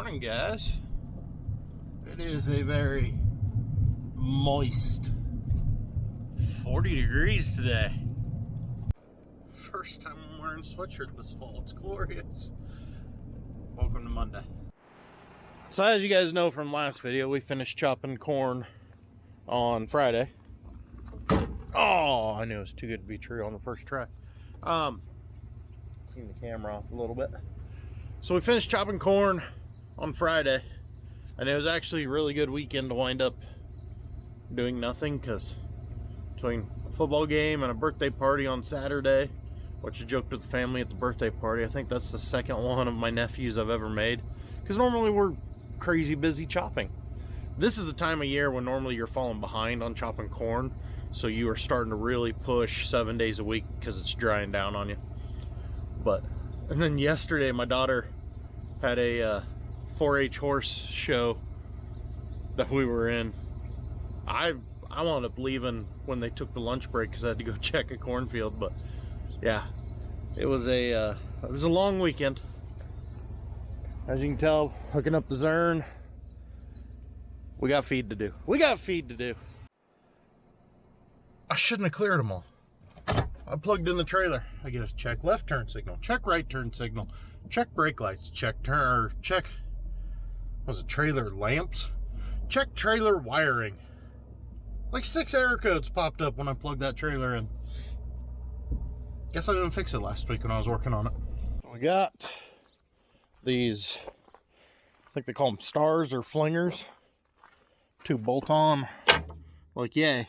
morning, guys. It is a very moist 40 degrees today. First time I'm wearing a sweatshirt this fall. It's glorious. Welcome to Monday. So as you guys know from last video, we finished chopping corn on Friday. Oh, I knew it was too good to be true on the first try. Clean the camera off a little bit. So we finished chopping corn on Friday, and it was actually a really good weekend to wind up doing nothing, because between a football game and a birthday party on Saturday, which I joked with the family at the birthday party, I think that's the second one of my nephews I've ever made, because normally we're crazy busy chopping. This is the time of year when normally you're falling behind on chopping corn, so you are starting to really push 7 days a week because it's drying down on you. And then yesterday my daughter had a 4-H horse show that we were in. I wound up leaving when they took the lunch break because I had to go check a cornfield. But yeah, it was a long weekend. As you can tell, hooking up the zern, we got feed to do. I shouldn't have cleared them all. I plugged in the trailer. I get a check left turn signal, check right turn signal, check brake lights, check was it trailer lamps? Check trailer wiring. Like 6 error codes popped up when I plugged that trailer in. Guess I didn't fix it last week when I was working on it. We got these, I think they call them stars or flingers. 2 bolt-on, like yay.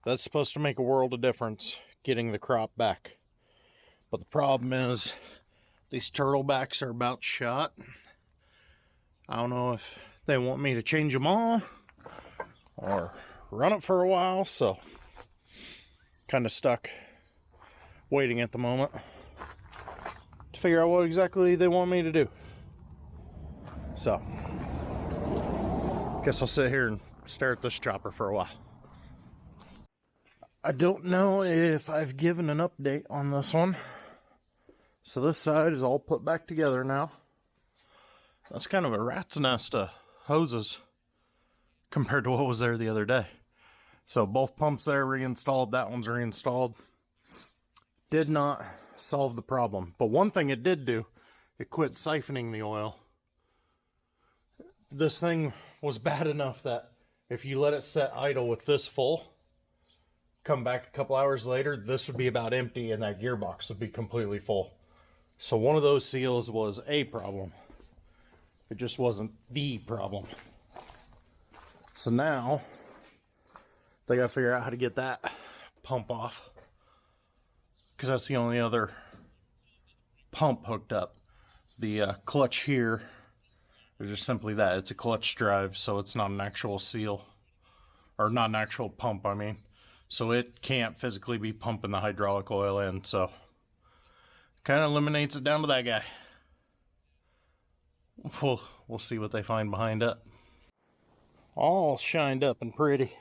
That's supposed to make a world of difference getting the crop back. But the problem is these turtlebacks are about shot. I don't know if they want me to change them all or run it for a while, so kind of stuck waiting at the moment to figure out what exactly they want me to do. So guess I'll sit here and stare at this chopper for a while. I don't know if I've given an update on this one. So this side is all put back together now. That's kind of a rat's nest of hoses compared to what was there the other day. So both pumps there reinstalled, that one's reinstalled. Did not solve the problem. But one thing it did do, it quit siphoning the oil. This thing was bad enough that if you let it set idle with this full, come back a couple hours later, this would be about empty and that gearbox would be completely full. So one of those seals was a problem. It just wasn't the problem. So now they gotta figure out how to get that pump off, because that's the only other pump hooked up. The clutch here is just simply that. It's a clutch drive, so it's not an actual seal, or not an actual pump, I mean. So it can't physically be pumping the hydraulic oil in, so kind of eliminates it down to that guy. We'll see what they find behind it. All shined up and pretty.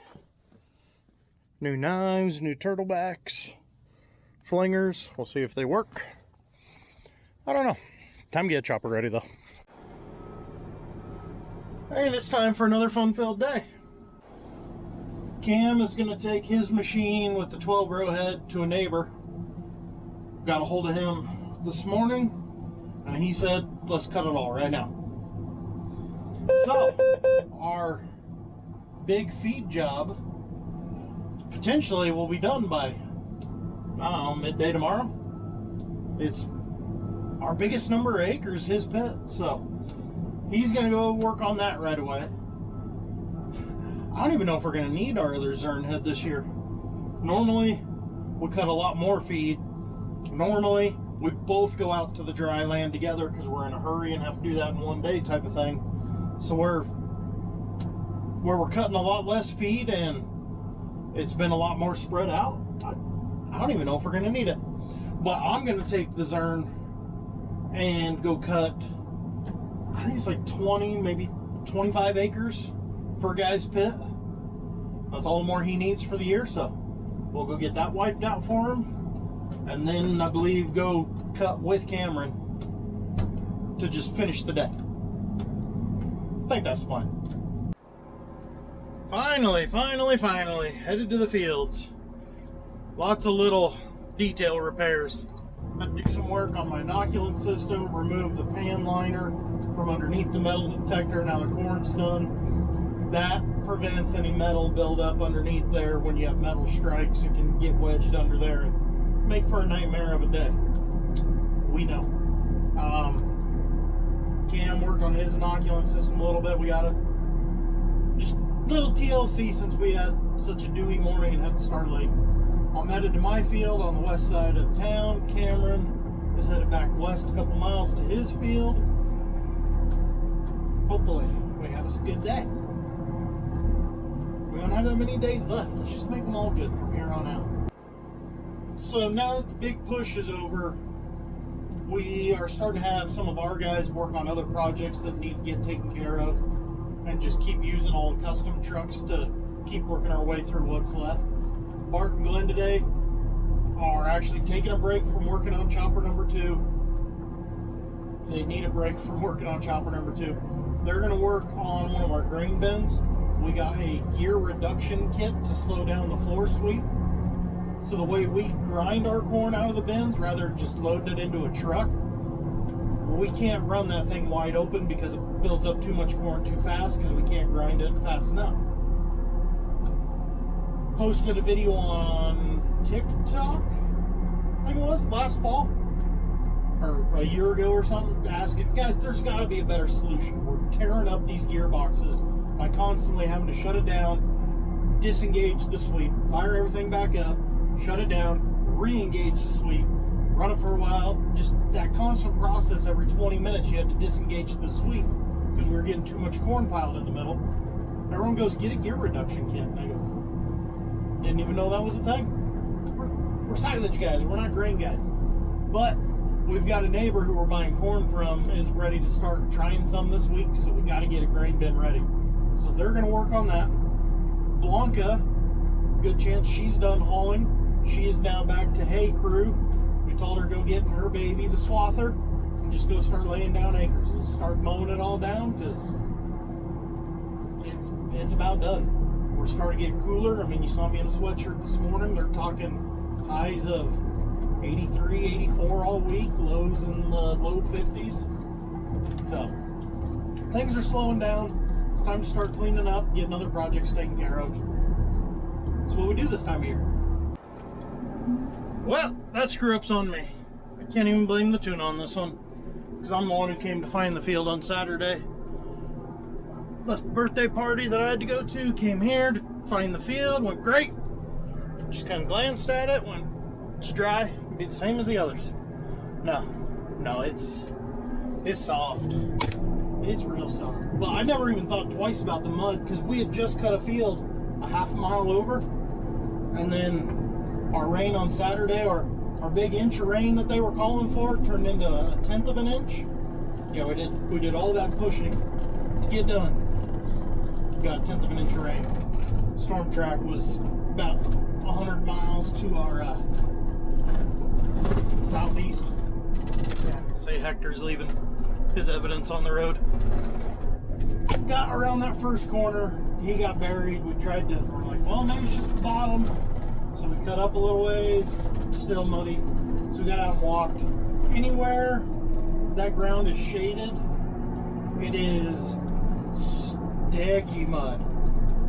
New knives, new turtlebacks, flingers. We'll see if they work. I don't know. Time to get a chopper ready though. And it's time for another fun-filled day. Cam is going to take his machine with the 12 row head to a neighbor. Got a hold of him this morning, and he said, let's cut it all right now. So, our big feed job potentially will be done by, I don't know, midday tomorrow. It's our biggest number of acres, his pit, so he's going to go work on that right away. I don't even know if we're going to need our other zern head this year. Normally, we cut a lot more feed. Normally, we both go out to the dry land together because we're in a hurry and have to do that in one day type of thing. So where we're cutting a lot less feed and it's been a lot more spread out, I don't even know if we're going to need it. But I'm going to take the zern and go cut, I think it's like 20, maybe 25 acres for a guy's pit. That's all the more he needs for the year, so we'll go get that wiped out for him, and then I believe go cut with Cameron to just finish the day. I think that's fine. Finally, headed to the fields. Lots of little detail repairs. Had to do some work on my inoculant system, remove the pan liner from underneath the metal detector. Now the corn's done. That prevents any metal buildup underneath there. When you have metal strikes, it can get wedged under there and make for a nightmare of a day. We know. Cam worked on his inoculant system a little bit. We got a just little TLC since we had such a dewy morning and had to start late. I'm headed to my field on the west side of town. Cameron is headed back west a couple miles to his field. Hopefully, we have a good day. We don't have that many days left. Let's just make them all good from here on out. So now that the big push is over, we are starting to have some of our guys work on other projects that need to get taken care of and just keep using all the custom trucks to keep working our way through what's left. Bart and Glenn today are actually taking a break from working on chopper number 2. They need a break from working on chopper number 2. They're going to work on one of our grain bins. We got a gear reduction kit to slow down the floor sweep. So the way we grind our corn out of the bins, rather than just loading it into a truck, we can't run that thing wide open because it builds up too much corn too fast because we can't grind it fast enough. Posted a video on TikTok, I think it was, last fall, or a year ago or something, asking, guys, there's got to be a better solution. We're tearing up these gearboxes by constantly having to shut it down, disengage the sweep, fire everything back up, shut it down, re-engage the sweep, run it for a while. Just that constant process. Every 20 minutes you had to disengage the sweep because we were getting too much corn piled in the middle. Everyone goes, get a gear reduction kit. And I go, didn't even know that was a thing. We're silage guys, we're not grain guys. But we've got a neighbor who we're buying corn from is ready to start trying some this week, so we got to get a grain bin ready. So they're going to work on that. Blanca, good chance she's done hauling. She is now back to hay crew. We told her go get her baby, the swather, and just go start laying down acres. Let's start mowing it all down because it's about done. We're starting to get cooler. I mean, you saw me in a sweatshirt this morning. They're talking highs of 83, 84 all week, lows in the low 50s. So things are slowing down. It's time to start cleaning up, getting other projects taken care of. That's what we do this time of year. Well, that screw-up's on me. I can't even blame the tuna on this one, because I'm the one who came to find the field on Saturday. Left the birthday party that I had to go to, came here to find the field, went great. Just kind of glanced at it, went, it's dry, it'll be the same as the others. No, it's soft. It's real soft. But I never even thought twice about the mud, because we had just cut a field a half a mile over, and then our rain on Saturday, our big inch of rain that they were calling for, turned into a 1/10 of an inch. Yeah, we did all that pushing to get done. Got a 1/10 of an inch of rain. Storm track was about 100 miles to our southeast. Yeah, say Hector's leaving his evidence on the road. Got around that first corner, he got buried. We're like, well, maybe it's just the bottom. So we cut up a little ways, still muddy. So we got out and walked. Anywhere that ground is shaded, it is sticky mud.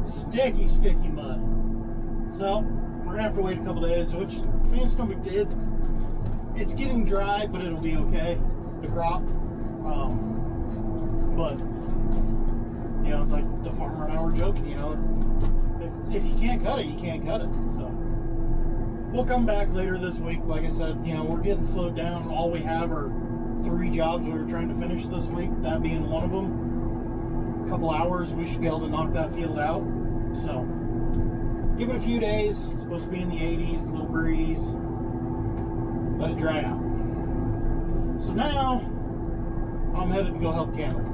Sticky mud. So we're gonna have to wait a couple days, which, I mean, it's no big deal. It's getting dry, but it'll be okay. The crop. But, you know, it's like the farmer and I were joking, you know, if you can't cut it, you can't cut it. So we'll come back later this week. Like I said, you know, we're getting slowed down. All we have are 3 jobs we were trying to finish this week, that being one of them. A couple hours, we should be able to knock that field out. So give it a few days. It's supposed to be in the 80s, a little breeze. Let it dry out. So now I'm headed to go help Cameron.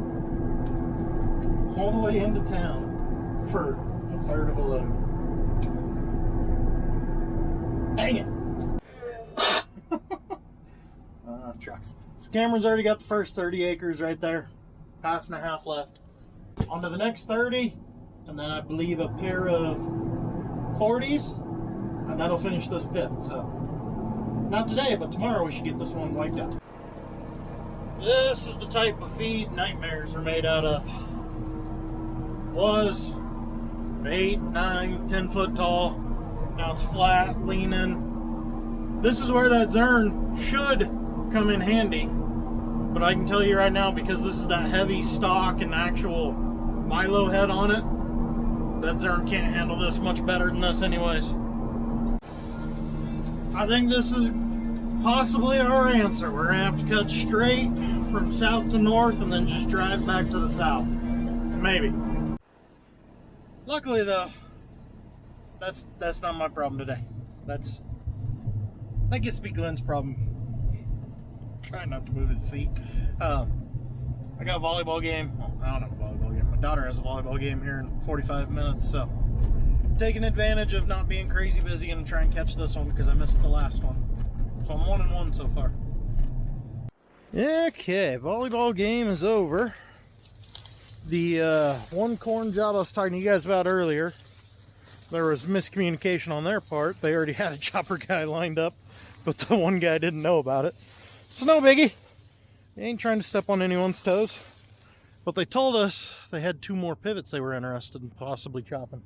All the way into town for a 1/3 of a load. Dang it! Trucks. So Cameron's already got the first 30 acres right there. 1.5 left. On to the next 30, and then I believe a pair of 40s, and that'll finish this pit. So, not today, but tomorrow we should get this one wiped out. This is the type of feed nightmares are made out of. Was 8, 9, 10 foot tall. Now it's flat, leaning. This is where that zern should come in handy. But I can tell you right now, because this is that heavy stock and actual Milo head on it, that zern can't handle this much better than this anyways. I think this is possibly our answer. We're gonna have to cut straight from south to north and then just drive back to the south. Maybe. Luckily though, that's not my problem today. That gets to be Glenn's problem. Trying not to move his seat. I got a volleyball game. Well, I don't have a volleyball game. My daughter has a volleyball game here in 45 minutes, so taking advantage of not being crazy busy and try and catch this one because I missed the last one. So I'm 1-1 so far. Okay, volleyball game is over. The one corn job I was talking to you guys about earlier, there was miscommunication on their part. They already had a chopper guy lined up, but the one guy didn't know about it. So no biggie. They ain't trying to step on anyone's toes. But they told us they had 2 more pivots they were interested in possibly chopping.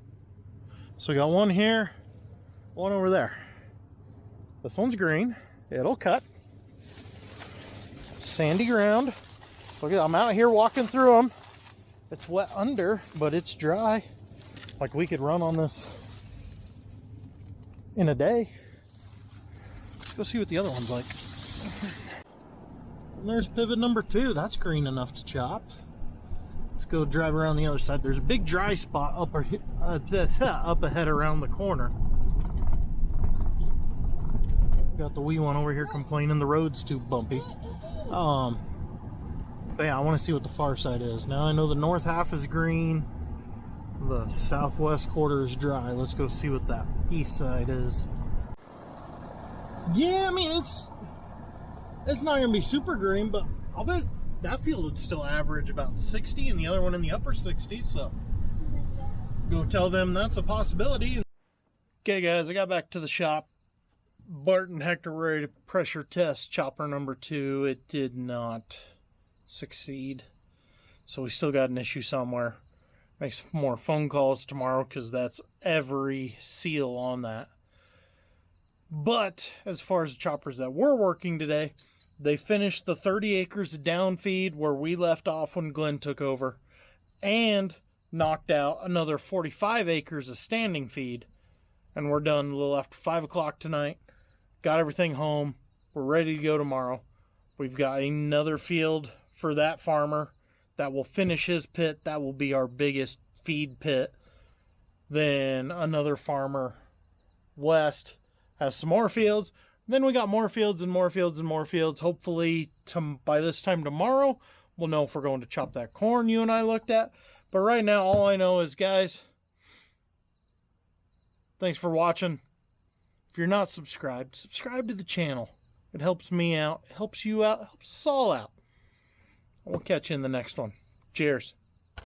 So we got one here, one over there. This one's green. It'll cut. Sandy ground. Look at, I'm out here walking through them. It's wet under, but it's dry. Like we could run on this in a day. Let's go see what the other one's like. And there's pivot number 2. That's green enough to chop. Let's go drive around the other side. There's a big dry spot up ahead around the corner. Got the wee one over here complaining the road's too bumpy. But yeah, I want to see what the far side is. Now I know the north half is green. The southwest quarter is dry. Let's go see what that east side is. Yeah, I mean, it's not going to be super green, but I'll bet that field would still average about 60 and the other one in the upper 60s, so go tell them that's a possibility. Okay guys, I got back to the shop. Bart and Hector were ready to pressure test chopper number 2. It did not succeed, so we still got an issue somewhere. Make some more phone calls tomorrow because that's every seal on that. But as far as the choppers that were working today, they finished the 30 acres of down feed where we left off when Glenn took over, and knocked out another 45 acres of standing feed. And we're done a little after 5 o'clock tonight. Got everything home. We're ready to go tomorrow. We've got another field for that farmer that will finish his pit. That will be our biggest feed pit. Then another farmer west has some more fields. Then we got more fields and more fields and more fields. Hopefully by this time tomorrow, we'll know if we're going to chop that corn you and I looked at. But right now, all I know is, guys, thanks for watching. If you're not subscribed, subscribe to the channel. It helps me out, helps you out, helps us all out. We'll catch you in the next one. Cheers.